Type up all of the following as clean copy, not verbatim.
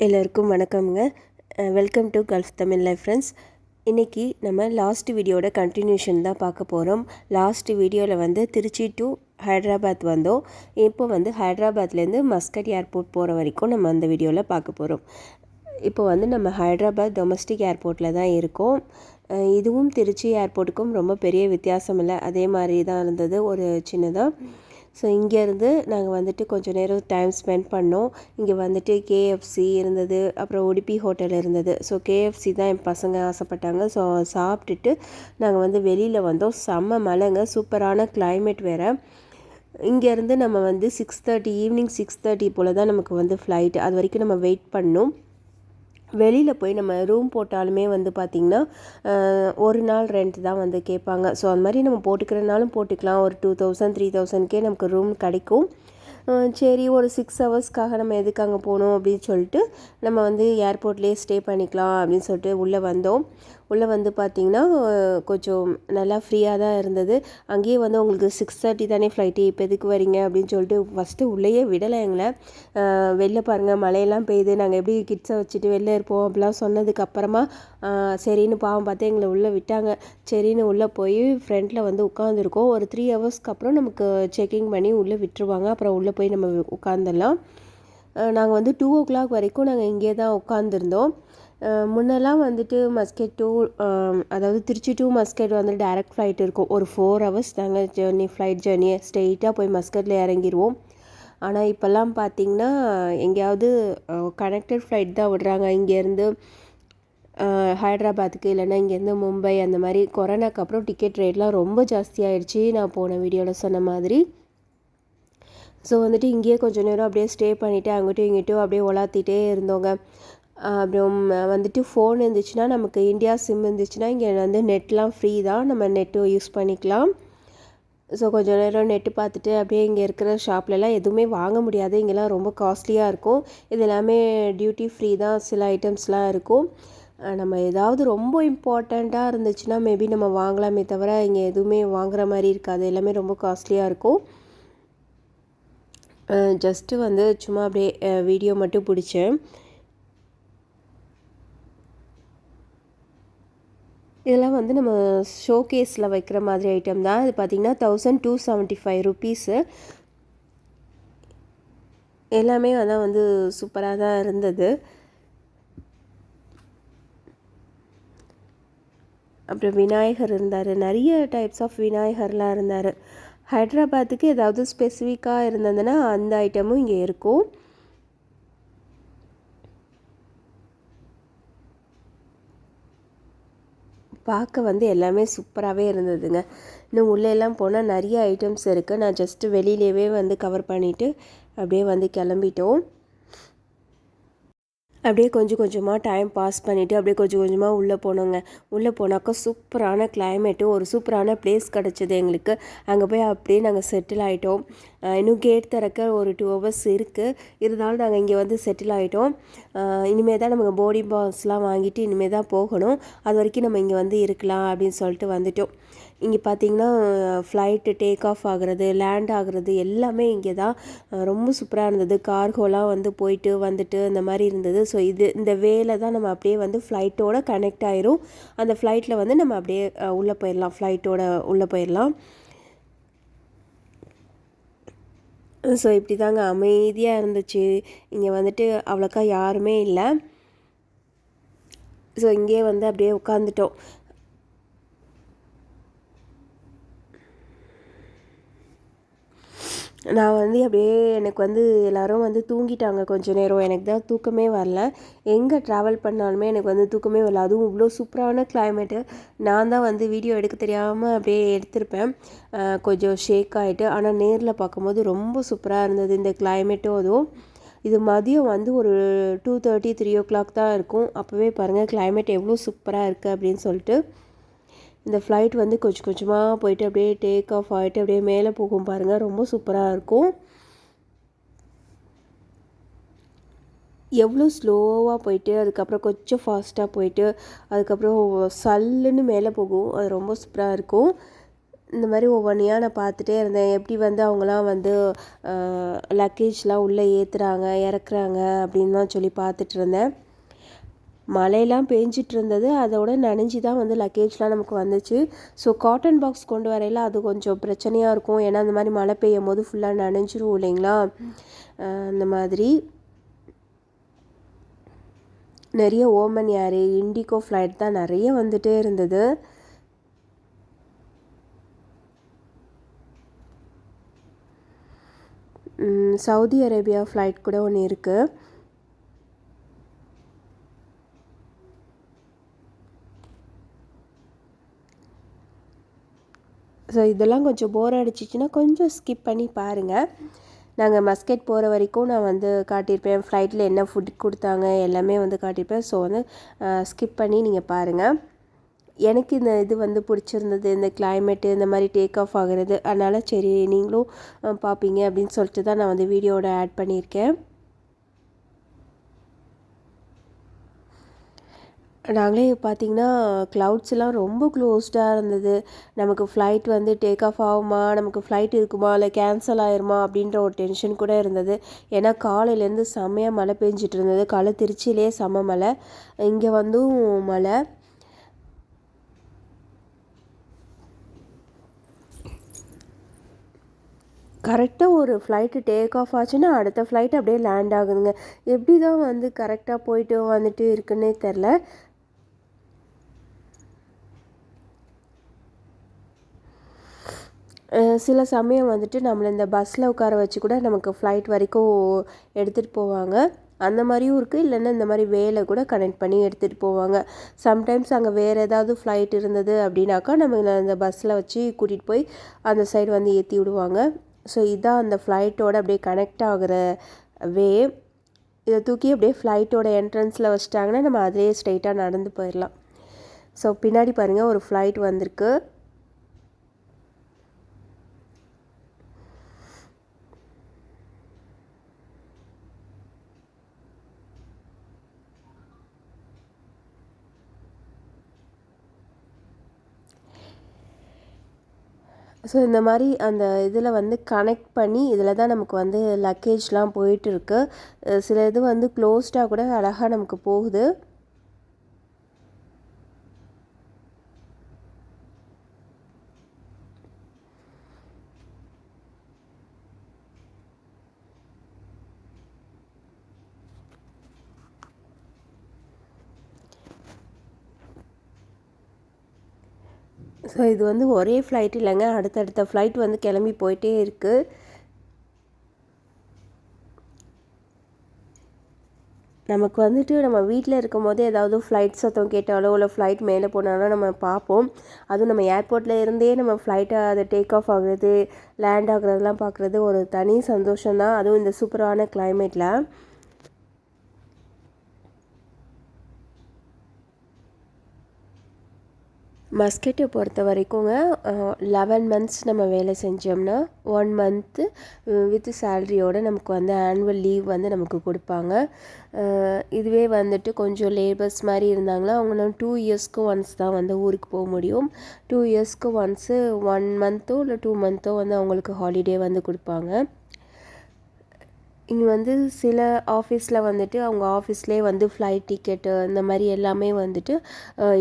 எல்லோருக்கும் வணக்கம்ங்க. Welcome to gulf Tamil life friends. இன்றைக்கி நம்ம லாஸ்ட் வீடியோட கண்டினியூஷன் தான் பார்க்க போகிறோம். லாஸ்ட் வீடியோவில் வந்து திருச்சி டு ஹைதராபாத் வந்தோம். இப்போ வந்து ஹைதராபாத்லேருந்து மஸ்கட் ஏர்போர்ட் போகிற வரைக்கும் நம்ம அந்த வீடியோவில் பார்க்க போகிறோம். இப்போ வந்து நம்ம ஹைதராபாத் டொமஸ்டிக் ஏர்போர்ட்டில் தான் இருக்கோம். இதுவும் திருச்சி ஏர்போர்ட்டுக்கும் ரொம்ப பெரிய வித்தியாசம் இல்லை, அதே மாதிரி தான் இருந்தது, ஒரு சின்னதாக. ஸோ இங்கேருந்து நாங்கள் வந்துட்டு கொஞ்சம் நேரம் டைம் ஸ்பெண்ட் பண்ணோம். இங்கே வந்துட்டு கேஎஃப்சி இருந்தது, அப்புறம் உடுப்பி ஹோட்டல் இருந்தது. ஸோ கேஎஃப்சி தான் என் பசங்க ஆசைப்பட்டாங்க. ஸோ சாப்பிட்டுட்டு நாங்கள் வந்து வெளியில் வந்தோம். செம்ம மழைங்க, சூப்பரான கிளைமேட் வேறு. இங்கேருந்து நம்ம வந்து 6:30 ஈவினிங் 6:30 போல் தான் நமக்கு வந்து ஃப்ளைட். அது வரைக்கும் நம்ம வெயிட் பண்ணோம். வெளியில் போய் நம்ம ரூம் போட்டாலுமே வந்து பார்த்திங்கன்னா ஒரு நாள் ரெண்ட் தான் வந்து கேட்பாங்க. ஸோ அந்த மாதிரி நம்ம போட்டுக்கிறனாலும் போட்டுக்கலாம். ஒரு 2000 3000க்கே நமக்கு ரூம் கிடைக்கும். சரி, ஒரு 6 ஹவர்ஸ்க்காக நம்ம எதுக்கு அங்கே போகணும் அப்படின்னு சொல்லிட்டு நம்ம வந்து ஏர்போர்ட்லேயே ஸ்டே பண்ணிக்கலாம் அப்படின்னு சொல்லிட்டு உள்ளே வந்தோம். உள்ளே வந்து பார்த்திங்கன்னா கொஞ்சம் நல்லா ஃப்ரீயாக தான் இருந்தது. அங்கேயே வந்து உங்களுக்கு 6:30 தானே ஃப்ளைட்டு, இப்போ எதுக்கு வரீங்க அப்படின்னு சொல்லிட்டு ஃபஸ்ட்டு உள்ளேயே விடலை எங்களை. வெளில பாருங்கள் மழையெல்லாம் பெய்யுது, நாங்கள் எப்படி கிட்ஸை வச்சுட்டு வெளில இருப்போம் அப்படிலாம் சொன்னதுக்கப்புறமா சரின்னு பாவம் பார்த்து எங்களை உள்ளே விட்டாங்க. சரின்னு உள்ளே போய் ஃப்ரண்ட்டில் வந்து உட்காந்துருக்கோம். ஒரு 3 ஹவர்ஸ்க்கு அப்புறம் நமக்கு செக்கிங் பண்ணி உள்ளே விட்டுருவாங்க. அப்புறம் உள்ளே போய் நம்ம உட்காந்துடலாம். நாங்கள் வந்து 2 o'clock வரைக்கும் நாங்கள் இங்கே தான் உட்காந்துருந்தோம். முன்னெல்லாம் வந்துட்டு மஸ்கட் டூ அதாவது திருச்சி டூ மஸ்கட் வந்து டைரக்ட் ஃப்ளைட் இருக்கும். ஒரு 4 ஹவர்ஸ் நாங்கள் ஃப்ளைட் ஜேர்னியை ஸ்ட்ரெயிட்டாக போய் மஸ்கட்டில் இறங்கிடுவோம். ஆனால் இப்போல்லாம் பார்த்திங்கன்னா எங்கேயாவது கனெக்டட் ஃப்ளைட் தான் விடுறாங்க. இங்கேருந்து ஹைதராபாத்துக்கு, இல்லைன்னா இங்கேருந்து மும்பை, அந்த மாதிரி. கொரோனாக்கு அப்புறம் டிக்கெட் ரேட்லாம் ரொம்ப ஜாஸ்தியாகிடுச்சு, நான் போன வீடியோவில் சொன்ன மாதிரி. ஸோ வந்துட்டு இங்கேயே கொஞ்சம் நேரம் அப்படியே ஸ்டே பண்ணிவிட்டு அங்கிட்டும் இங்கிட்டும் அப்படியே உலாத்திட்டே இருந்தோங்க. அப்புறம் வந்துட்டு ஃபோன் இருந்துச்சுன்னா, நமக்கு இந்தியா சிம் இருந்துச்சுன்னா இங்கே வந்து நெட்லாம் ஃப்ரீ தான், நம்ம நெட்டு யூஸ் பண்ணிக்கலாம். ஸோ கொஞ்சம் நேரம் நெட்டு பார்த்துட்டு அப்படியே இங்கே இருக்கிற ஷாப்லலாம் எதுவுமே வாங்க முடியாது, இங்கெல்லாம் ரொம்ப காஸ்ட்லியாக இருக்கும். இது எல்லாமே டியூட்டி ஃப்ரீ தான், சில ஐட்டம்ஸ்லாம் இருக்கும். நம்ம ஏதாவது ரொம்ப இம்பார்ட்டண்ட்டாக இருந்துச்சுன்னா மேபி நம்ம வாங்கலாமே தவிர இங்கே எதுவுமே வாங்குகிற மாதிரி இருக்காது, எல்லாமே ரொம்ப காஸ்ட்லியாக இருக்கும். ஜஸ்ட்டு வந்து சும்மா அப்படியே வீடியோ மட்டும் பிடிச்சேன். இதெல்லாம் வந்து நம்ம ஷோகேஸில் வைக்கிற மாதிரி ஐட்டம் தான். இது பார்த்திங்கன்னா 1275 ருபீஸு. எல்லாமே அதான் வந்து சூப்பராக தான் இருந்தது. அப்புறம் விநாயகர் இருந்தார், நிறைய டைப்ஸ் ஆஃப் விநாயகர்லாம் இருந்தார். ஹைதராபாத்துக்கு ஏதாவது ஸ்பெசிஃபிக்காக இருந்ததுன்னா அந்த ஐட்டமும் இங்கே இருக்கும். பார்க்க வந்து எல்லாமே சூப்பராகவே இருந்ததுங்க. இன்னும் உள்ளெல்லாம் போனால் நிறைய ஐட்டம்ஸ் இருக்குது. நான் ஜஸ்ட்டு வெளியிலேயே வந்து கவர் பண்ணிவிட்டு அப்படியே வந்து கிளம்பிட்டோம். அப்படியே கொஞ்சம் கொஞ்சமாக டைம் பாஸ் பண்ணிவிட்டு அப்படியே கொஞ்சம் கொஞ்சமாக உள்ளே போனோங்க. உள்ளே போனாக்கா சூப்பரான கிளைமேட்டு, ஒரு சூப்பரான பிளேஸ் கிடச்சிது எங்களுக்கு. அங்கே போய் அப்படியே நாங்கள் செட்டில் ஆகிட்டோம். இன்னும் கேட் திறக்க ஒரு 2 ஹவர்ஸ் இருக்குது, இருந்தாலும் நாங்கள் இங்கே வந்து செட்டில் ஆகிட்டோம். இனிமேல் தான் நமக்கு போர்டிங் பாஸ்லாம் வாங்கிட்டு இனிமேல் தான் போகணும். அது வரைக்கும் நம்ம இங்கே வந்து இருக்கலாம் அப்படின்னு சொல்லிட்டு வந்துட்டோம். இங்கே பார்த்திங்கன்னா ஃப்ளைட்டு டேக் ஆஃப் ஆகிறது, லேண்ட் ஆகிறது எல்லாமே இங்கே தான். ரொம்ப சூப்பராக இருந்தது. கார்கோலாம் வந்து போயிட்டு வந்துட்டு அந்த மாதிரி இருந்தது. ஸோ இந்த வேல தான் நம்ம அப்படியே வந்து ஃப்ளைட்டோட கனெக்ட் ஆயிரும். அந்த ஃப்ளைட்டில் வந்து நம்ம அப்படியே உள்ளே போயிடலாம், ஃப்ளைட்டோட உள்ளே போயிடலாம். ஸோ இப்படி தாங்க அமைதியாக இருந்துச்சு. இங்கே வந்துட்டு அவ்வளோக்கா யாருமே இல்லை. ஸோ இங்கேயே வந்து அப்படியே உட்காந்துட்டோம். நான் வந்து அப்படியே எனக்கு வந்து எல்லோரும் வந்து தூங்கிட்டாங்க கொஞ்சம் நேரம். எனக்கு தான் தூக்கமே வரல. எங்கே ட்ராவல் பண்ணாலுமே எனக்கு வந்து தூக்கமே வரல. அதுவும் இவ்வளோ சூப்பரான கிளைமேட்டு. நான் தான் வந்து வீடியோ எடுக்க தெரியாமல் அப்படியே எடுத்திருப்பேன், கொஞ்சம் ஷேக் ஆகிட்டு. ஆனால் நேரில் பார்க்கும்போது ரொம்ப சூப்பராக இருந்தது இந்த கிளைமேட்டும். அதுவும் இது மதியம் வந்து ஒரு 2:30 3 o'clock தான் இருக்கும். அப்போவே பாருங்கள் கிளைமேட் எவ்வளோ சூப்பராக இருக்குது அப்படின்னு சொல்லிட்டு. இந்த ஃப்ளைட் வந்து கொஞ்சம் கொஞ்சமாக போயிட்டு அப்படியே டேக் ஆஃப் ஆகிட்டு அப்படியே மேலே போகும் பாருங்கள், ரொம்ப சூப்பராக இருக்கும். எவ்வளோ ஸ்லோவாக போயிட்டு அதுக்கப்புறம் கொஞ்சம் ஃபாஸ்ட்டாக போயிட்டு அதுக்கப்புறம் சல்லுன்னு மேலே போகும், அது ரொம்ப சூப்பராக இருக்கும். இந்த மாதிரி ஒவ்வொன்றையாக நான் பார்த்துட்டே இருந்தேன். எப்படி வந்து அவங்களாம் வந்து லக்கேஜ்லாம் உள்ளே ஏற்றுறாங்க இறக்குறாங்க அப்படின்லாம் சொல்லி பார்த்துட்டு இருந்தேன். மழையெல்லாம் பேஞ்சிட்டு இருந்தது, அதோட நனைஞ்சி தான் வந்து லக்கேஜ்லாம் நமக்கு வந்துச்சு. ஸோ காட்டன் பாக்ஸ் கொண்டு வரையில் அது கொஞ்சம் பிரச்சனையாக இருக்கும். ஏன்னா அந்த மாதிரி மழை பெய்யும் போது ஃபுல்லாக நனைஞ்சிரும் இல்லைங்களா. அந்த மாதிரி நிறைய ஓமன் ஏர், இண்டிகோ ஃப்ளைட் தான் நிறைய வந்துகிட்டே இருந்தது. சவுதி அரேபியா ஃப்ளைட் கூட ஒன்று இருக்குது. ஸோ இதெல்லாம் கொஞ்சம் போர் அடிச்சிச்சின்னா கொஞ்சம் ஸ்கிப் பண்ணி பாருங்கள். நாங்கள் மஸ்கட் போகிற வரைக்கும் நான் வந்து காட்டியிருப்பேன். ஃப்ளைட்டில் என்ன ஃபுட் கொடுத்தாங்க எல்லாமே வந்து காட்டியிருப்பேன். ஸோ வந்து ஸ்கிப் பண்ணி நீங்கள் பாருங்கள். எனக்கு இந்த இது வந்து பிடிச்சிருந்தது, இந்த கிளைமேட்டு இந்த மாதிரி டேக் ஆஃப் ஆகிறது. அதனால் சரி நீங்களும் பார்ப்பீங்க அப்படின்னு சொல்லிட்டு தான் நான் வந்து வீடியோவோட ஆட் பண்ணியிருக்கேன். நாங்களே பார்த்திங்கன்னா க்ளவுட்ஸ்லாம் ரொம்ப க்ளோஸ்டாக இருந்தது. நமக்கு ஃப்ளைட் வந்து டேக் ஆஃப் ஆகுமா, நமக்கு ஃப்ளைட் இருக்குமா இல்லை கேன்சல் ஆயிருமா அப்படின்ற ஒரு டென்ஷன் கூட இருந்தது. ஏன்னா காலையிலேருந்து செம்மையாக மழை பெஞ்சிட்டு இருந்தது. திருச்சியிலே செம்ம மழை, இங்கே வந்தும் மழை. கரெக்டாக ஒரு ஃப்ளைட்டு டேக் ஆஃப் ஆச்சுன்னா அடுத்த ஃப்ளைட் அப்படியே லேண்ட் ஆகுதுங்க. எப்படி தான் வந்து கரெக்டாக போயிட்டு வந்துட்டு இருக்குன்னே தெரில. சில சமயம் வந்துட்டு நம்மளை இந்த பஸ்ஸில் உட்கார வச்சு கூட நமக்கு ஃப்ளைட் வரைக்கும் எடுத்துகிட்டு போவாங்க. அந்த மாதிரியும் இருக்குது. இல்லைன்னா இந்த மாதிரி வேலை கூட கனெக்ட் பண்ணி எடுத்துகிட்டு போவாங்க. சம்டைம்ஸ் அங்கே வேறு ஏதாவது ஃப்ளைட் இருந்தது அப்படின்னாக்கா நம்ம அந்த பஸ்ஸில் வச்சு கூட்டிகிட்டு போய் அந்த சைடு வந்து ஏற்றி விடுவாங்க. ஸோ இதான் அந்த ஃப்ளைட்டோட அப்படியே கனெக்ட் ஆகிற வே. இதை தூக்கி அப்படியே ஃப்ளைட்டோட என்ட்ரன்ஸில் வச்சிட்டாங்கன்னா நம்ம அதிலே ஸ்ட்ரைட்டாக நடந்து போயிடலாம். ஸோ பின்னாடி பாருங்கள் ஒரு ஃப்ளைட் வந்திருக்கு. ஸோ இந்த மாதிரி அந்த இதில் வந்து கனெக்ட் பண்ணி இதில் தான் நமக்கு வந்து லக்கேஜ்லாம் போயிட்டுருக்கு. சில இது வந்து க்ளோஸ்டாக கூட அழகாக நமக்கு போகுது. ஸோ இது வந்து ஒரே ஃப்ளைட் இல்லைங்க, அடுத்தடுத்த ஃப்ளைட் வந்து கிளம்பி போயிட்டே இருக்குது. நமக்கு வந்துட்டு நம்ம வீட்டில் இருக்கும் போதே ஏதாவது ஃப்ளைட் சத்தம் கேட்டாலோ இல்லை ஃப்ளைட் மேலே போனாலும் நம்ம பார்ப்போம். அதுவும் நம்ம ஏர்போர்ட்டில் இருந்தே நம்ம ஃப்ளைட்டை அதை டேக் ஆஃப் ஆகுறது லேண்ட் ஆகுறதுலாம் பார்க்குறது ஒரு தனி சந்தோஷம்தான். அதுவும் இந்த சூப்பரான கிளைமேட்டில். மஸ்கெட்டை பொறுத்த வரைக்குங்க 11 மந்த்ஸ் நம்ம வேலை செஞ்சோம்னா 1 மந்த்து வித் சேலரியோடு நமக்கு வந்து ஆனுவல் லீவ் வந்து நமக்கு கொடுப்பாங்க. இதுவே வந்துட்டு கொஞ்சம் லேபர்ஸ் மாதிரி இருந்தாங்கன்னா அவங்களாம் 2 இயர்ஸ்க்கு ஒன்ஸ் தான் வந்து ஊருக்கு போக முடியும். 2 இயர்ஸ்க்கு ஒன்ஸு 1 மந்த்தோ இல்லை 2 மந்த்தோ வந்து அவங்களுக்கு ஹாலிடே வந்து கொடுப்பாங்க. இங்கே வந்து சில ஆஃபீஸில் வந்துட்டு அவங்க ஆஃபீஸ்லேயே வந்து ஃப்ளைட் டிக்கெட்டு இந்த மாதிரி எல்லாமே வந்துட்டு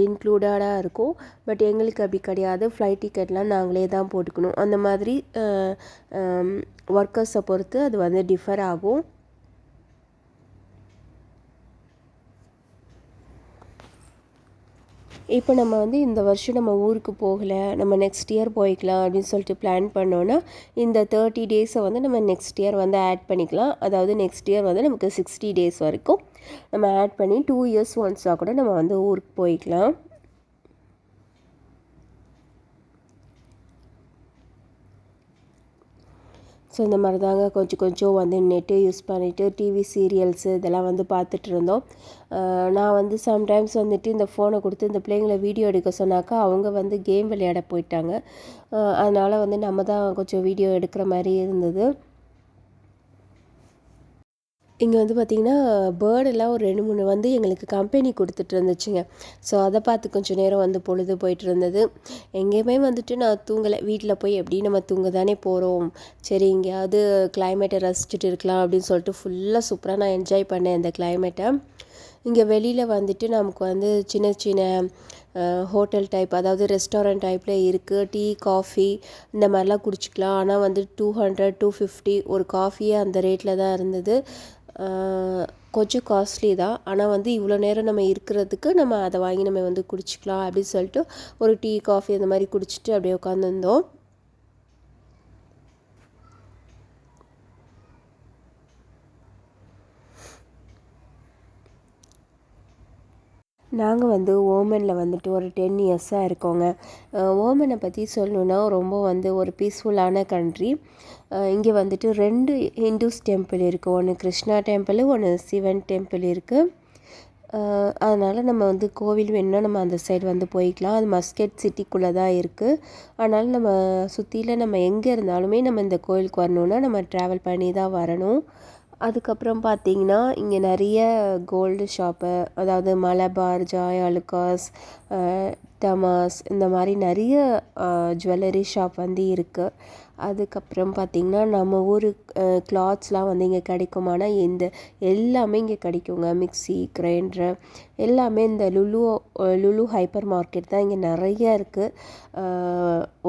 இன்க்ளூடடாக இருக்கும். பட் எங்களுக்கு அப்படி கிடையாது. ஃப்ளைட் டிக்கெட்லாம் நாங்களே தான் போட்டுக்கணும். அந்த மாதிரி ஒர்க்கர்ஸை பொறுத்து அது வந்து டிஃபர் ஆகும். இப்போ நம்ம வந்து இந்த வருஷம் நம்ம ஊருக்கு போகலை, நம்ம நெக்ஸ்ட் இயர் போய்க்கலாம் அப்படின்னு சொல்லிட்டு பிளான் பண்ணோன்னா இந்த 30 டேஸை வந்து நம்ம நெக்ஸ்ட் இயர் வந்து ஆட் பண்ணிக்கலாம். அதாவது நெக்ஸ்ட் இயர் வந்து நமக்கு 60 டேஸ் வரைக்கும் நம்ம ஆட் பண்ணி 2 இயர்ஸ் ஒன்ஸாக கூட நம்ம வந்து ஊருக்கு போய்க்கலாம். ஸோ இந்த மாதிரி தாங்க கொஞ்சம் கொஞ்சம் வந்து நெட்டு யூஸ் பண்ணிவிட்டு டிவி சீரியல்ஸு இதெல்லாம் வந்து பார்த்துட்டு இருந்தோம். நான் வந்து சம்டைம்ஸ் வந்துட்டு இந்த ஃபோனை கொடுத்து இந்த பிள்ளைங்களை வீடியோ எடுக்க சொன்னாக்கா அவங்க வந்து கேம் விளையாட போயிட்டாங்க. அதனால் வந்து நம்ம தான் கொஞ்சம் வீடியோ எடுக்கிற மாதிரி இருந்தது. இங்கே வந்து பார்த்திங்கன்னா பேர்டெல்லாம் ஒரு 2 3 வந்து எங்களுக்கு கம்பெனி கொடுத்துட்டு இருந்துச்சுங்க. ஸோ அதை பார்த்து கொஞ்சம் நேரம் வந்து பொழுது போயிட்டு இருந்தது. எங்கேயுமே வந்துட்டு நான் தூங்கலை. வீட்டில் போய் எப்படி நம்ம தூங்க தானே போகிறோம், சரி எங்கேயாவது கிளைமேட்டை ரசிச்சுட்டு இருக்கலாம் அப்படின்னு சொல்லிட்டு ஃபுல்லாக சூப்பராக நான் என்ஜாய் பண்ணேன் இந்த கிளைமேட்டை. இங்கே வெளியில் வந்துட்டு நமக்கு வந்து சின்ன சின்ன ஹோட்டல் டைப், அதாவது ரெஸ்டாரண்ட் டைப்பில் இருக்குது. டீ காஃபி இந்த மாதிரிலாம் குடிச்சிக்கலாம். ஆனால் வந்து 200 250 ஒரு காஃபியே அந்த ரேட்டில் தான் இருந்தது. கொஞ்சம் காஸ்ட்லி தான். ஆனால் வந்து இவ்வளோ நேரம் நம்ம இருக்கிறதுக்கு நம்ம அதை வாங்கி நம்ம வந்து குடிச்சிக்கலாம் அப்படின்னு சொல்லிட்டு ஒரு டீ காஃபி அந்த மாதிரி குடிச்சிட்டு அப்படியே உட்காந்துருந்தோம். நாங்கள் வந்து ஓமனில் வந்துட்டு ஒரு 10 இயர்ஸாக இருக்கோங்க. ஓமனை பற்றி சொல்லணுன்னா ரொம்ப வந்து ஒரு பீஸ்ஃபுல்லான கண்ட்ரி. இங்கே வந்துட்டு 2 ஹிந்துஸ் டெம்பிள் இருக்குது. ஒன்று கிருஷ்ணா டெம்பிள், ஒன்று சிவன் டெம்பிள் இருக்குது. அதனால் நம்ம வந்து கோவில் வேணும்னா நம்ம அந்த சைடு வந்து போய்க்கலாம். அது மஸ்கட் சிட்டிக்குள்ளே தான் இருக்குது. அதனால் நம்ம சுற்றியில் நம்ம எங்கே இருந்தாலுமே நம்ம இந்த கோவிலுக்கு வரணுன்னா நம்ம ட்ராவல் பண்ணி தான் வரணும். அதுக்கப்புறம் பார்த்திங்கன்னா இங்கே நிறைய கோல்டு ஷாப்பு, அதாவது மலபார், ஜாய் அலுகாஸ், டமாஸ் இந்த மாதிரி நிறைய ஜுவல்லரி ஷாப் வந்து இருக்குது. அதுக்கப்புறம் பார்த்திங்கன்னா நம்ம ஊர் கிளாத்ஸ்லாம் வந்து இங்கே கிடைக்குமானா எல்லாமே இங்கே கிடைக்குங்க. மிக்ஸி, கிரைண்டரு எல்லாமே இந்த லுலு ஹைப்பர் மார்க்கெட் தான் இங்கே நிறைய இருக்குது.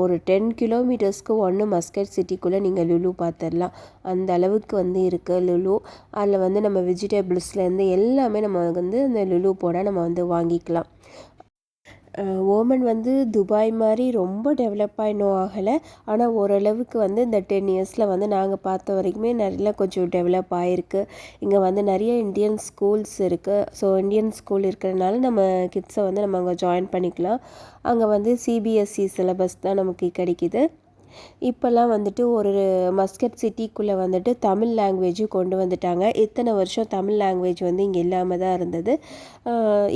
ஒரு 10 கிலோமீட்டர்ஸ்க்கு ஒன்று மஸ்கட் சிட்டிக்குள்ளே நீங்கள் லுலு பார்த்துடலாம். அந்த அளவுக்கு வந்து இருக்குது லுலு. அதில் வந்து நம்ம வெஜிடபிள்ஸ்லேருந்து எல்லாமே நம்ம வந்து அந்த லுலு போனால் நம்ம வந்து வாங்கிக்கலாம். ஓமன் வந்து துபாய் மாதிரி ரொம்ப டெவலப்பாக இன்னும் ஆகலை. ஆனால் ஓரளவுக்கு வந்து இந்த 10 இயர்ஸில் வந்து நாங்கள் பார்த்த வரைக்குமே நல்லா கொஞ்சம் டெவலப் ஆகிருக்கு. இங்கே வந்து நிறைய இந்தியன் ஸ்கூல்ஸ் இருக்குது. ஸோ இந்தியன் ஸ்கூல் இருக்கிறதுனால நம்ம கிட்ஸை வந்து நம்ம அங்கே ஜாயின் பண்ணிக்கலாம். அங்கே வந்து சிபிஎஸ்சி சிலபஸ் தான் நமக்கு கிடைக்கிது. இப்போல்லாம் வந்துட்டு ஒரு மஸ்கட் சிட்டிக்குள்ளே வந்துட்டு தமிழ் லாங்குவேஜும் கொண்டு வந்துட்டாங்க. இத்தனை வருஷம் தமிழ் லாங்குவேஜ் வந்து இங்கே இல்லாமல் தான் இருந்தது.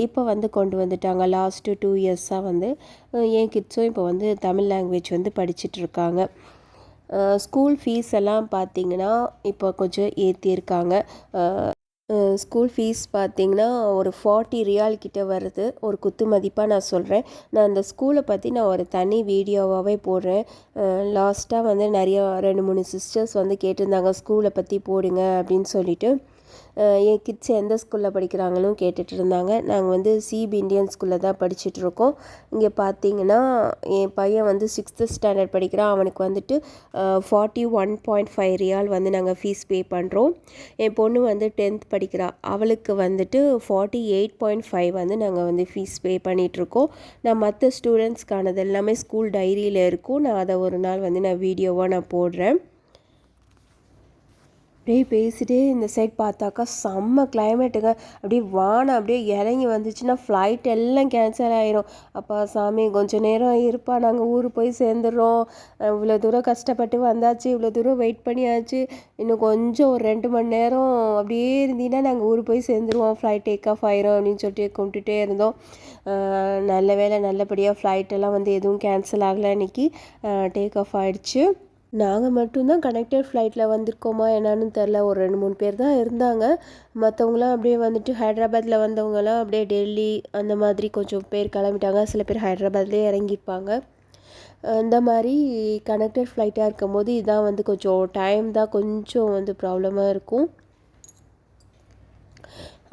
இப்போ வந்து கொண்டு வந்துட்டாங்க. லாஸ்ட்டு 2 இயர்ஸாக வந்து என் கிட்ஸும் இப்போ வந்து தமிழ் லாங்குவேஜ் வந்து படிச்சிட்ருக்காங்க. ஸ்கூல் ஃபீஸ் எல்லாம் பார்த்திங்கன்னா இப்போ கொஞ்சம் ஏற்றிருக்காங்க. ஸ்கூல் ஃபீஸ் பார்த்திங்கன்னா ஒரு 40 ரியால் கிட்ட வருது. ஒரு குத்து மதிப்பாக நான் சொல்கிறேன். நான் அந்த ஸ்கூலை பற்றி நான் ஒரு தனி வீடியோவாகவே போடுறேன். லாஸ்ட்டாக வந்து நிறையா 2 3 சிஸ்டர்ஸ் வந்து கேட்டிருந்தாங்க ஸ்கூலை பற்றி போடுங்க அப்படின்னு சொல்லிட்டு. என் கிட்ஸ் எந்த ஸ்கூலில் படிக்கிறாங்களும் கேட்டுட்டு இருந்தாங்க. நாங்கள் வந்து சிபி இண்டியன் ஸ்கூலில் தான் படிச்சுட்ருக்கோம். இங்கே பார்த்தீங்கன்னா என் பையன் வந்து 6th ஸ்டாண்டர்ட் படிக்கிறான். அவனுக்கு வந்துட்டு 41.5 ரியால் வந்து நாங்கள் ஃபீஸ் பே பண்ணுறோம். என் பொண்ணு வந்து 10th படிக்கிறா. அவளுக்கு வந்துட்டு 48.5 வந்து நாங்கள் வந்து ஃபீஸ் பே பண்ணிகிட்ருக்கோம். நான் மற்ற ஸ்டூடெண்ட்ஸ்க்கானது எல்லாமே ஸ்கூல் டைரியில் இருக்கும். நான் அதை ஒரு நாள் வந்து நான் வீடியோவாக நான் போடுறேன். அப்படியே பேசிகிட்டே இந்த சைட் பார்த்தாக்கா செம்ம கிளைமேட்டுங்க. அப்படியே வானம் அப்படியே இறங்கி வந்துச்சுன்னா ஃப்ளைட் எல்லாம் கேன்சல் ஆகிரும். அப்பா சாமி கொஞ்சம் நேரம் இருப்பா, நாங்கள் ஊர் போய் சேர்ந்துடுறோம், இவ்வளோ தூரம் கஷ்டப்பட்டு வந்தாச்சு, இவ்வளோ தூரம் வெயிட் பண்ணியாச்சு, இன்னும் கொஞ்சம் ஒரு 2 மணி நேரம் அப்படியே இருந்தீங்கன்னா நாங்கள் ஊர் போய் சேர்ந்துருவோம், ஃப்ளைட் டேக் ஆஃப் ஆயிரும் அப்படின்னு சொல்லிட்டு கும்பிட்டுட்டே இருந்தோம். நல்ல வேளை நல்லபடியாக ஃப்ளைட்டெல்லாம் வந்து எதுவும் கேன்சல் ஆகலை. அன்றைக்கி டேக் ஆஃப் ஆகிடுச்சு. நாங்கள் மட்டும்தான் கனெக்டட் ஃப்ளைட்டில் வந்திருக்கோமா என்னான்னு தெரில. ஒரு 2 3 பேர் தான் இருந்தாங்க. மற்றவங்களாம் அப்படியே வந்துட்டு ஹைட்ராபாத்தில் வந்தவங்கலாம் அப்படியே டெல்லி அந்த மாதிரி கொஞ்சம் பேர் கிளம்பிட்டாங்க. சில பேர் ஹைட்ராபாத்லேயே இறங்கியிருப்பாங்க. இந்த மாதிரி கனெக்டட் ஃப்ளைட்டாக இருக்கும் போது இதான் வந்து கொஞ்சம் டைம் தான் கொஞ்சம் வந்து ப்ராப்ளமாக இருக்கும்.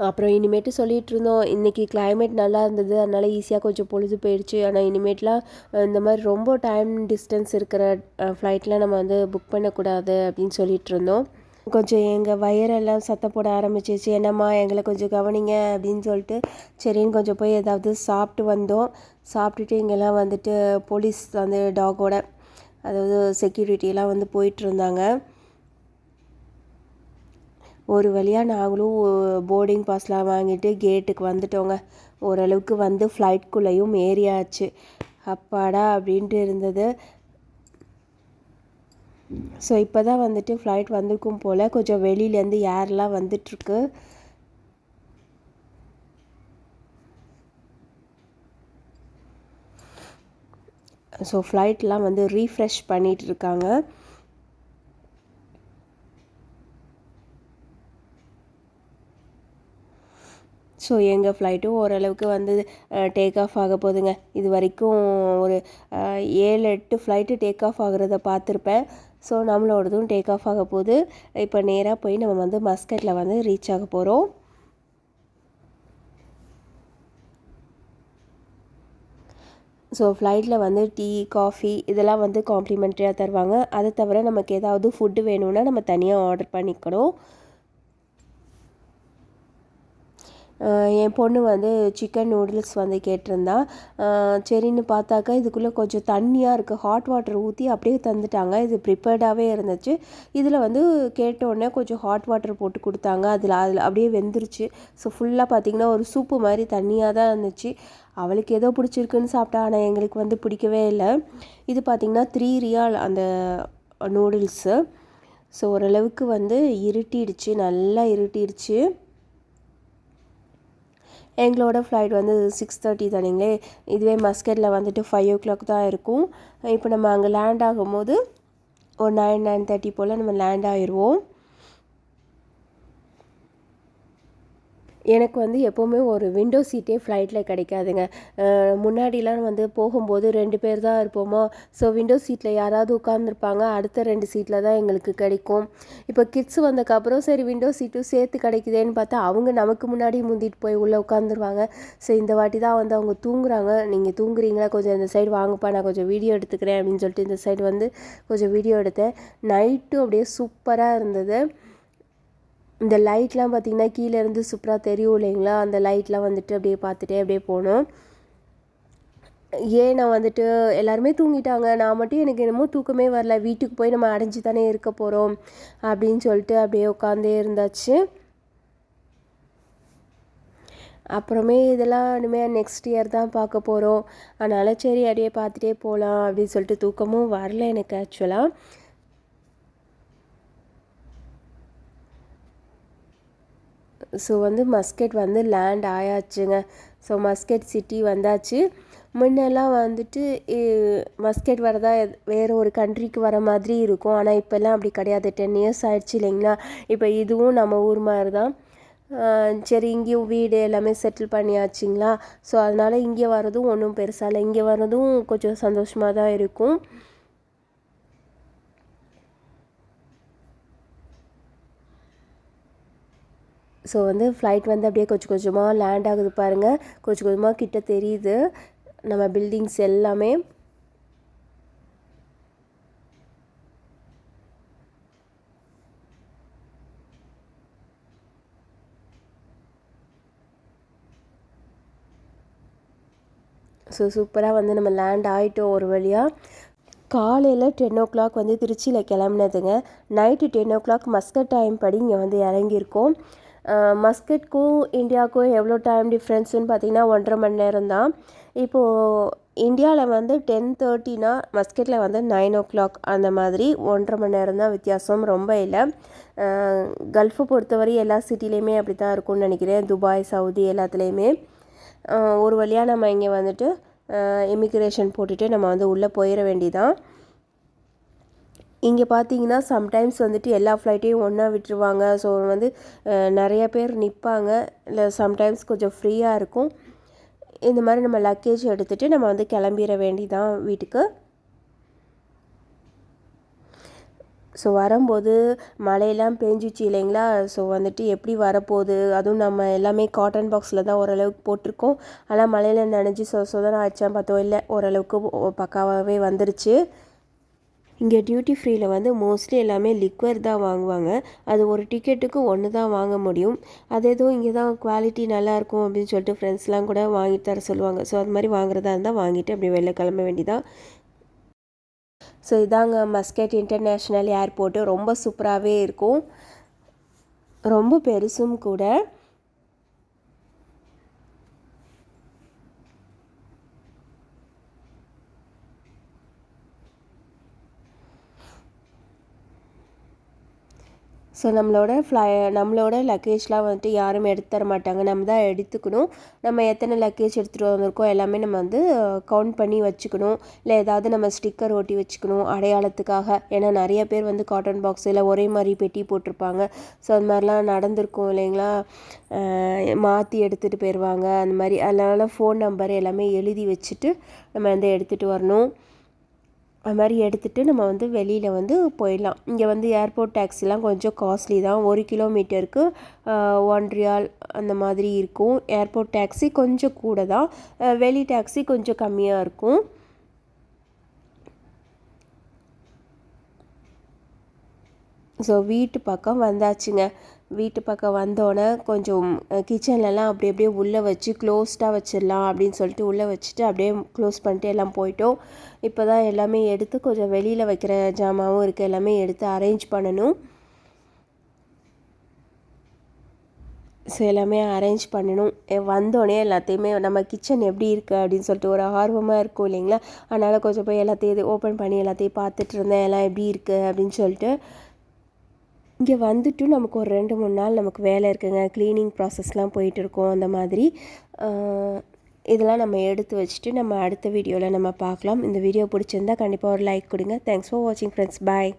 அப்புறம் இனிமேட்டு சொல்லிகிட்டு இருந்தோம், இன்றைக்கி கிளைமேட் நல்லா இருந்தது, அதனால் ஈஸியாக கொஞ்சம் பொழுது போயிடுச்சு. ஆனால் இனிமேட்லாம் இந்த மாதிரி ரொம்ப டைம் டிஸ்டன்ஸ் இருக்கிற ஃப்ளைட்லாம் நம்ம வந்து புக் பண்ணக்கூடாது அப்படின்னு சொல்லிகிட்டு இருந்தோம். கொஞ்சம் எங்கள் வயரெல்லாம் சத்தம் போட ஆரம்பிச்சிச்சு. என்னம்மா எங்களை கொஞ்சம் கவனிங்க அப்படின்னு சொல்லிட்டு சரின்னு கொஞ்சம் போய் ஏதாவது சாப்பிட்டு வந்தோம். சாப்பிட்டுட்டு இங்கெல்லாம் வந்துட்டு போலீஸ் வந்து டாகோட, அதாவது செக்யூரிட்டியெல்லாம் வந்து போயிட்டுருந்தாங்க. ஒரு வழியாக நாங்களும் போர்டிங் பாஸ்லாம் வாங்கிட்டு கேட்டுக்கு வந்துட்டோங்க. ஓரளவுக்கு வந்து ஃப்ளைட்குள்ளேயும் ஏறியாச்சு. அப்பாடா அப்படின்ட்டு இருந்தது. ஸோ இப்போ தான் வந்துட்டு ஃப்ளைட் வந்திருக்கும் போல். கொஞ்சம் வெளியிலேருந்து ஏர்லாம் வந்துட்டுருக்கு. ஸோ ஃப்ளைட்லாம் வந்து ரீஃப்ரெஷ் பண்ணிகிட்டு இருக்காங்க. ஸோ எங்கள் ஃப்ளைட்டும் ஓரளவுக்கு வந்து டேக் ஆஃப் ஆக போகுதுங்க. இது வரைக்கும் ஒரு 7-8 ஃப்ளைட்டு டேக் ஆஃப் ஆகுறத பார்த்துருப்பேன். ஸோ நம்மளோடதும் டேக் ஆஃப் ஆக போகுது. இப்போ நேராக போய் நம்ம வந்து மஸ்கட்டில் வந்து ரீச் ஆக போகிறோம். ஸோ ஃப்ளைட்டில் வந்து டீ, காஃபி இதெல்லாம் வந்து காம்ப்ளிமெண்ட்ரியாக தருவாங்க. அதை தவிர நமக்கு ஏதாவது ஃபுட்டு வேணும்னா நம்ம தனியாக ஆர்டர் பண்ணிக்கணும். என் பொண்ணு வந்து சிக்கன் நூடுல்ஸ் வந்து கேட்டிருந்தா. சரின்னு பார்த்தாக்கா இதுக்குள்ளே கொஞ்சம் தண்ணியாக இருக்குது. ஹாட் வாட்டர் ஊற்றி அப்படியே தந்துட்டாங்க. இது ப்ரிப்பேர்டாகவே இருந்துச்சு. இதில் வந்து கேட்டோடனே கொஞ்சம் ஹாட் வாட்டர் போட்டு கொடுத்தாங்க. அதில் அப்படியே வெந்துருச்சு. ஸோ ஃபுல்லாக பார்த்திங்கன்னா ஒரு சூப்பு மாதிரி தண்ணியாக தான் இருந்துச்சு. அவளுக்கு ஏதோ பிடிச்சிருக்குன்னு சாப்பிட்டா. ஆனால் எங்களுக்கு வந்து பிடிக்கவே இல்லை. இது பார்த்திங்கன்னா 3 ரியால் அந்த நூடுல்ஸு. ஸோ ஓரளவுக்கு வந்து இருட்டிடுச்சு, நல்லா இருட்டிடுச்சு. எங்களோட ஃப்ளைட் வந்து 6:30 தானுங்களே. இதுவே மஸ்கட்டில் வந்துட்டு 5 o'clock தான் இருக்கும். இப்போ நம்ம அங்கே லேண்ட் ஆகும்போது ஒரு 9-9:30 போல் நம்ம லேண்ட் ஆயிடுவோம். எனக்கு வந்து எப்போவுமே ஒரு விண்டோ சீட்டே ஃப்ளைட்டில் கிடைக்காதுங்க. முன்னாடிலாம் வந்து போகும்போது 2 பேர் தான் இருப்போமா. ஸோ விண்டோ சீட்டில் யாராவது உட்காந்துருப்பாங்க. அடுத்த 2 சீட்டில் தான் எங்களுக்கு கிடைக்கும். இப்போ கிட்ஸ் வந்ததுக்கப்புறம் சரி விண்டோ சீட்டும் சேர்த்து கிடைக்குதேன்னு பார்த்தா அவங்க நமக்கு முன்னாடி முந்திட்டு போய் உள்ளே உட்காந்துருவாங்க. ஸோ இந்த வாட்டி தான் வந்து அவங்க தூங்குறாங்க. நீங்கள் தூங்குறீங்களா, கொஞ்சம் இந்த சைடு வாங்கப்பா, நான் கொஞ்சம் வீடியோ எடுத்துக்கிறேன் அப்படின்னு சொல்லிட்டு இந்த சைடு வந்து கொஞ்சம் வீடியோ எடுத்தேன். நைட்டும் அப்படியே சூப்பராக இருந்தது. இந்த லைட்லாம் பார்த்திங்கன்னா கீழேருந்து சூப்பராக தெரியும் இல்லைங்களா. அந்த லைட்லாம் வந்துட்டு அப்படியே பார்த்துட்டே அப்படியே போனோம். நான் வந்துட்டு எல்லாருமே தூங்கிட்டாங்க. நான் மட்டும் எனக்கு என்னமோ தூக்கமே வரல. வீட்டுக்கு போய் நம்ம அடைஞ்சு தானே இருக்க போகிறோம் அப்படின்னு சொல்லிட்டு அப்படியே உட்காந்தே இருந்தாச்சு. அப்புறமே இதெல்லாம் இனிமேல் நெக்ஸ்ட் இயர் தான் பார்க்க போகிறோம். அதனால் சரி அப்படியே பார்த்துட்டே போகலாம் அப்படின்னு சொல்லிட்டு தூக்கமும் வரல எனக்கு ஆக்சுவலாக. ஸோ வந்து மஸ்கட் வந்து லேண்ட் ஆயாச்சுங்க. ஸோ மஸ்கட் சிட்டி வந்தாச்சு. முன்னெல்லாம் வந்துட்டு மஸ்கட் வரதா வேறு ஒரு கண்ட்ரிக்கு வர மாதிரி இருக்கும். ஆனால் இப்போல்லாம் அப்படி கிடையாது. 10 years ஆயிடுச்சு இல்லைங்களா. இப்போ இதுவும் நம்ம ஊர் மாதிரி தான். சரி இங்கேயும் வீடு எல்லாமே செட்டில் பண்ணியாச்சுங்களா. ஸோ அதனால் இங்கே வர்றதும் ஒன்றும் பெருசாக இல்லை. இங்கே வர்றதும் கொஞ்சம் சந்தோஷமாக தான் இருக்கும். ஸோ வந்து ஃப்ளைட் வந்து அப்படியே கொஞ்சம் கொஞ்சமாக லேண்ட் ஆகுது பாருங்கள். கொஞ்சம் கொஞ்சமாக கிட்ட தெரியுது நம்ம பில்டிங்ஸ் எல்லாமே. ஸோ சூப்பராக வந்து நம்ம லேண்ட் ஆகிட்டோம் ஒரு வழியாக. காலையில் 10 o'clock வந்து திருச்சியில் கிளம்புனதுங்க. நைட்டு 10 o'clock மஸ்கட் டைம் படி இங்கே வந்து இறங்கியிருக்கோம். மஸ்கட்க்கும் இந்தியாவுக்கும் எவ்வளோ டைம் டிஃப்ரென்ஸுன்னு பார்த்தீங்கன்னா 1.5 மணி நேரம் தான். இப்போது இந்தியாவில் வந்து 10:30னா மஸ்கட்டில் வந்து 9 o'clock அந்த மாதிரி 1.5 மணி நேரம் தான் வித்தியாசம், ரொம்ப இல்லை. கல்ஃபை பொறுத்தவரை எல்லா சிட்டிலையுமே அப்படி தான் இருக்கும்னு நினைக்கிறேன். துபாய், சவுதி எல்லாத்துலேயுமே. ஒரு வழியாக நம்ம இங்கே வந்துட்டு இமிக்ரேஷன் போட்டுட்டு நம்ம வந்து உள்ளே போயிட வேண்டியதான். இங்கே பார்த்தீங்கன்னா சம்டைம்ஸ் வந்துட்டு எல்லா ஃப்ளைட்டையும் ஒன்றா விட்டுருவாங்க. ஸோ வந்து நிறைய பேர் நிற்பாங்க. இல்லை சம்டைம்ஸ் கொஞ்சம் ஃப்ரீயாக இருக்கும். இந்த மாதிரி நம்ம லக்கேஜ் எடுத்துகிட்டு நம்ம வந்து கிளம்பிட வேண்டியதான் வீட்டுக்கு. ஸோ வரும்போது மழையெல்லாம் பெஞ்சிச்சு இல்லைங்களா. ஸோ வந்துட்டு எப்படி வரப்போகுது, அதுவும் நம்ம எல்லாமே காட்டன் பாக்ஸில் தான் ஓரளவுக்கு போட்டிருக்கோம். ஆனால் மழையில் நனைஞ்சி சொதன்னு ஆயிடுச்சான்னு பார்த்தோம். இல்லை, ஓரளவுக்கு பக்காவாகவே வந்துருச்சு. இங்கே டியூட்டி ஃப்ரீயில் வந்து மோஸ்ட்லி எல்லாமே லிக்வர் தான் வாங்குவாங்க. அது ஒரு டிக்கெட்டுக்கு 1 தான் வாங்க முடியும். அது ஏதோ இங்கே தான் குவாலிட்டி நல்லாயிருக்கும் அப்படின்னு சொல்லிட்டு ஃப்ரெண்ட்ஸ்லாம் கூட வாங்கிட்டு தர சொல்லுவாங்க. ஸோ அது மாதிரி வாங்குறதா இருந்தால் வாங்கிட்டு அப்படி வெளில கிளம்ப வேண்டியதான். ஸோ இதாங்க மஸ்கட் இன்டர்நேஷ்னல் ஏர்போர்ட்டு. ரொம்ப சூப்பராகவே இருக்கும், ரொம்ப பெருசும் கூட. ஸோ நம்மளோட லக்கேஜ்லாம் வந்துட்டு யாரும் எடுத்து தர மாட்டாங்க, நம்ம தான் எடுத்துக்கணும். நம்ம எத்தனை லக்கேஜ் எடுத்துகிட்டு வந்திருக்கோம் எல்லாமே நம்ம வந்து கவுண்ட் பண்ணி வச்சுக்கணும். இல்லை ஏதாவது நம்ம ஸ்டிக்கர் ஒட்டி வச்சுக்கணும் அடையாளத்துக்காக. ஏன்னா நிறைய பேர் வந்து காட்டன் பாக்ஸில் ஒரே மாதிரி பெட்டி போட்டிருப்பாங்க. ஸோ அது மாதிரிலாம் நடந்திருக்கும் இல்லைங்களா, மாற்றி எடுத்துகிட்டு போயிடுவாங்க அந்த மாதிரி. அதனால் ஃபோன் நம்பர் எல்லாமே எழுதி வச்சுட்டு நம்ம வந்து எடுத்துகிட்டு வரணும். அது மாதிரி எடுத்துகிட்டு நம்ம வந்து வெளியில் வந்து போயிடலாம். இங்கே வந்து ஏர்போர்ட் டேக்ஸிலாம் கொஞ்சம் காஸ்ட்லி தான். 1 கிலோமீட்டருக்கு 1 ரியால் அந்த மாதிரி இருக்கும். ஏர்போர்ட் டேக்ஸி கொஞ்சம் கூட தான், வெளி டேக்ஸி கொஞ்சம் கம்மியாக இருக்கும். ஸோ வீட்டு பக்கம் வந்தாச்சுங்க. வீட்டு பக்கம் வந்தோடனே கொஞ்சம் கிச்சன்லலாம் அப்படியே உள்ளே வச்சு க்ளோஸ்டாக வச்சிடலாம் அப்படின்னு சொல்லிட்டு உள்ளே வச்சுட்டு அப்படியே க்ளோஸ் பண்ணிட்டு எல்லாம் போயிட்டோம். இப்போ தான் எல்லாமே எடுத்து கொஞ்சம் வெளியில் வைக்கிற ஜாமாவும் இருக்குது, எல்லாமே எடுத்து அரேஞ்ச் பண்ணணும். ஸோ எல்லாமே அரேஞ்ச் பண்ணணும். வந்தோடனே எல்லாத்தையுமே நம்ம கிச்சன் எப்படி இருக்குது அப்படின்னு சொல்லிட்டு ஒரு ஆர்வமாக இருக்கும் இல்லைங்களா, அதனால் கொஞ்சம் போய் எல்லாத்தையும் ஓப்பன் பண்ணி எல்லாத்தையும் பார்த்துட்டு இருந்தேன், எல்லாம் எப்படி இருக்குது அப்படின்னு சொல்லிட்டு. இங்கே வந்துட்டு நமக்கு ஒரு 2-3 நாள் நமக்கு வேலை இருக்குங்க. க்ளீனிங் ப்ராசஸ்லாம் போயிட்டுருக்கோம் அந்த மாதிரி. இதெல்லாம் நம்ம எடுத்து வச்சுட்டு நம்ம அடுத்த வீடியோவில் நம்ம பார்க்கலாம். இந்த வீடியோ பிடிச்சிருந்தா கண்டிப்பாக ஒரு லைக் கொடுங்க. தேங்க்ஸ் ஃபார் வாட்சிங் ஃப்ரெண்ட்ஸ். பாய்.